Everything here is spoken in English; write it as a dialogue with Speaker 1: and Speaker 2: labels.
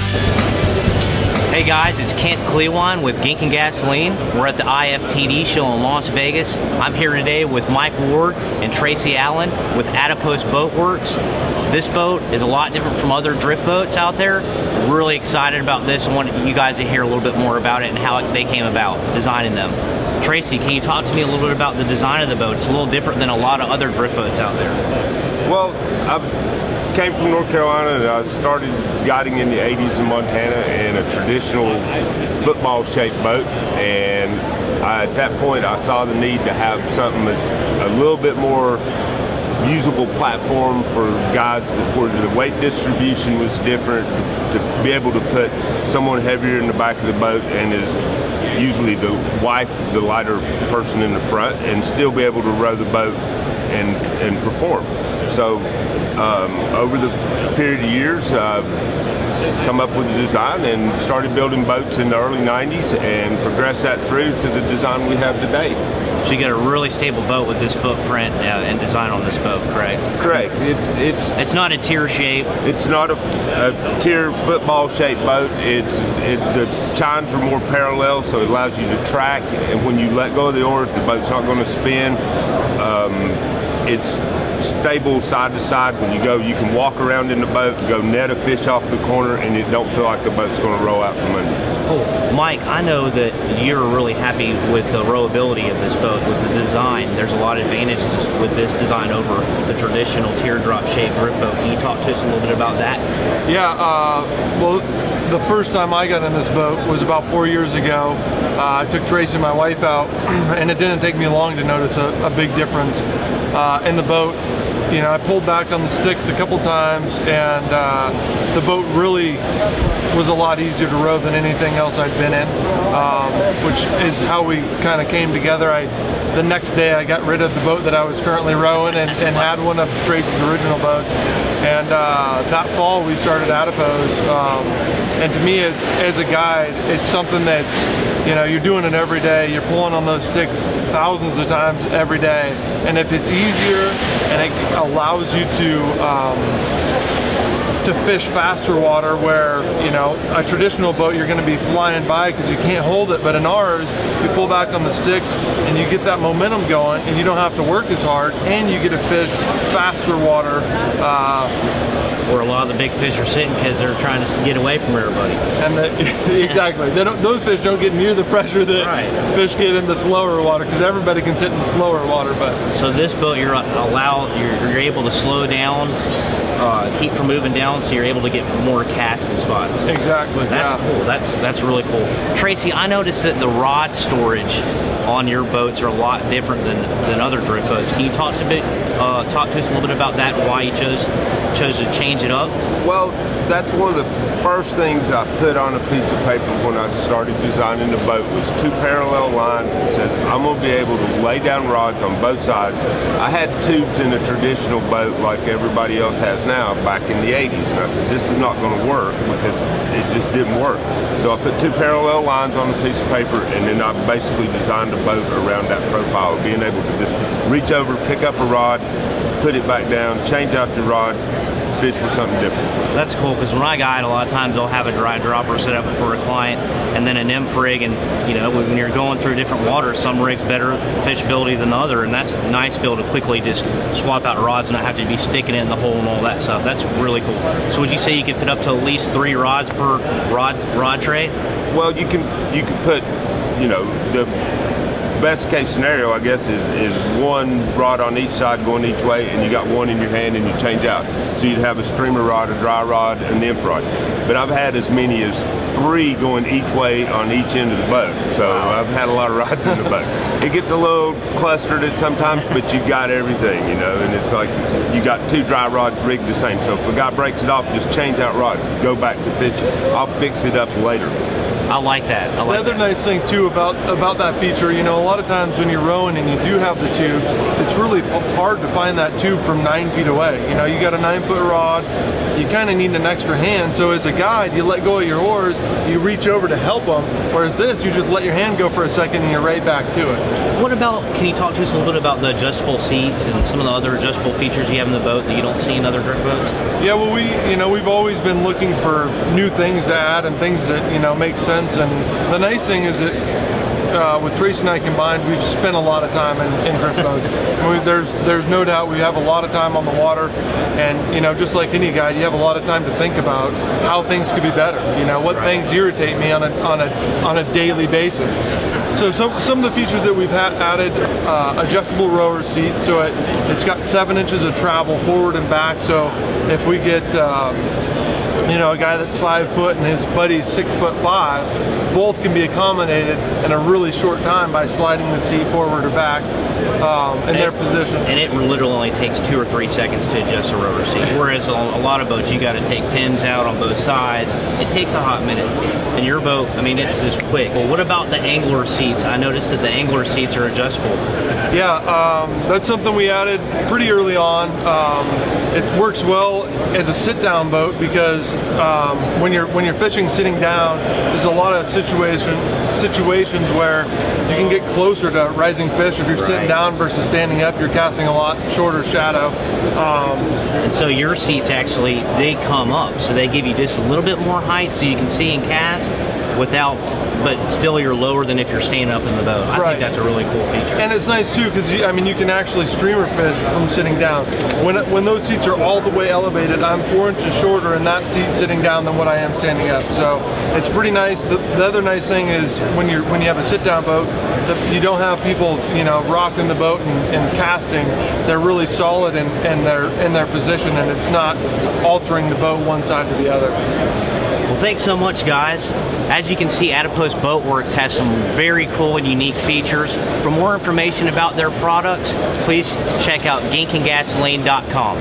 Speaker 1: Hey guys, it's Kent Clewan with Gink and Gasoline. We're at the IFTD show in Las Vegas. I'm here today with Mike Ward and Tracy Allen with Adipose Boat Works. This boat is a lot different from other drift boats out there. Really excited about this and want you guys to hear a little bit more about it and how they came about designing them. Tracy, can you talk to me a little bit about the design of the boat? It's a little different than a lot of other drift boats out there.
Speaker 2: Well, I came from North Carolina and I started guiding in the 80s in Montana in a traditional football-shaped boat, and at that point I saw the need to have something that's a little bit more usable platform for guys where the weight distribution was different, to be able to put someone heavier in the back of the boat and is usually the wife, the lighter person in the front, and still be able to row the boat and perform. So over the period of years, come up with the design and started building boats in the early 90s and progressed that through to the design we have today.
Speaker 1: So you got a really stable boat with this footprint and design on this boat, correct?
Speaker 2: Correct.
Speaker 1: It's not a tier shape.
Speaker 2: It's not a tier football shaped boat. The chines are more parallel, so it allows you to track, and when you let go of the oars, the boat's not going to spin. It's stable side to side. When you go, you can walk around in the boat, go net a fish off the corner, and you don't feel like the boat's going to roll out from under you.
Speaker 1: Oh, Mike, I know that you're really happy with the rowability of this boat, with the design. There's a lot of advantages with this design over the traditional teardrop shaped drift boat. Can you talk to us a little bit about that?
Speaker 3: Yeah, well, the first time I got in this boat was about 4 years ago. I took Tracy, my wife, out, and it didn't take me long to notice a big difference in the boat. You know, I pulled back on the sticks a couple times, and the boat really was a lot easier to row than anything else I'd been in, which is how we kind of came together. The next day I got rid of the boat that I was currently rowing and had one of Tracy's original boats. And that fall we started Adipose. And to me, as a guide, it's something that's, you know, you're doing it every day. You're pulling on those sticks thousands of times every day. And if it's easier and it allows you to fish faster water, where, you know, a traditional boat you're going to be flying by because you can't hold it, but in ours you pull back on the sticks and you get that momentum going and you don't have to work as hard, and you get to fish faster water.
Speaker 1: Where a lot of the big fish are sitting because they're trying to get away from everybody.
Speaker 3: And exactly, those fish don't get near the pressure that fish get in the slower water, because everybody can sit in the slower water. But
Speaker 1: so this boat, you're able to slow down, keep from moving down, so you're able to get more casting spots.
Speaker 3: Exactly.
Speaker 1: That's cool. That's really cool. Tracy, I noticed that the rod storage on your boats are a lot different than other drift boats. Can you talk to us a little bit about that and why you chose to change it up?
Speaker 2: Well, that's one of the first things I put on a piece of paper when I started designing the boat, was two parallel lines that said I'm going to be able to lay down rods on both sides. I had tubes in a traditional boat like everybody else has now back in the 80s, and I said this is not going to work because it just didn't work. So I put two parallel lines on a piece of paper, and then I basically designed a boat around that profile of being able to just reach over, pick up a rod, put it back down, change out your rod, fish with something different.
Speaker 1: That's cool, because when I guide, a lot of times I'll have a dry dropper set up for a client and then an nymph rig, and you know, when you're going through different waters, some rigs better fishability than the other, and that's nice to be able to quickly just swap out rods and not have to be sticking it in the hole and all that stuff. That's really cool. So would you say you can fit up to at least 3 rods per rod tray?
Speaker 2: Well, you can put, you know, the best case scenario, I guess, is one rod on each side going each way, and you got one in your hand and you change out. So you'd have a streamer rod, a dry rod, a nymph rod. But I've had as many as 3 going each way on each end of the boat. So I've had a lot of rods in the boat. It gets a little clustered at sometimes, but you got everything, you know, and it's like you got 2 dry rods rigged the same. So if a guy breaks it off, just change out rods, go back to fishing. I'll fix it up later.
Speaker 1: I like that.
Speaker 3: The other nice thing too about that feature, you know, a lot of times when you're rowing and you do have the tubes, it's really hard to find that tube from 9 feet away. You know, you got a 9-foot rod, you kind of need an extra hand. So as a guide, you let go of your oars, you reach over to help them. Whereas this, you just let your hand go for a second and you're right back to it.
Speaker 1: What about, can you talk to us a little bit about the adjustable seats and some of the other adjustable features you have in the boat that you don't see in other drift boats?
Speaker 3: Yeah, well, we've always been looking for new things to add and things that make sense. And the nice thing is that with Tracy and I combined, we've spent a lot of time in drift boats. There's no doubt we have a lot of time on the water, and just like any guide, you have a lot of time to think about how things could be better. What things irritate me on a daily basis. So some of the features that we've added, adjustable rower seat, so it's got 7 inches of travel forward and back. So if we get a guy that's 5 foot and his buddy's 6'5", both can be accommodated in a really short time by sliding the seat forward or back in their position. And
Speaker 1: it literally only takes 2 or 3 seconds to adjust a rower seat. Whereas a lot of boats, you got to take pins out on both sides. It takes a hot minute. And your boat, it's just quick. Well, what about the angler seats? I noticed that the angler seats are adjustable.
Speaker 3: Yeah, that's something we added pretty early on. It works well as a sit-down boat because when you're fishing sitting down, there's a lot of situations where you can get closer to rising fish if you're sitting down versus standing up. You're casting a lot shorter shadow.
Speaker 1: And so your seats actually, they come up, so they give you just a little bit more height so you can see and cast but still you're lower than if you're standing up in the boat. I think that's a really cool feature.
Speaker 3: And it's nice too because you can actually streamer fish from sitting down. When those seats are all the way elevated, I'm 4 inches shorter in that seat sitting down than what I am standing up. So it's pretty nice. The other nice thing is when you have a sit down boat, you don't have people rocking the boat and casting. They're really solid in their position, and it's not altering the boat one side to the other.
Speaker 1: Well, thanks so much, guys. As you can see, Adipose Boat Works has some very cool and unique features. For more information about their products, please check out ginkandgasoline.com.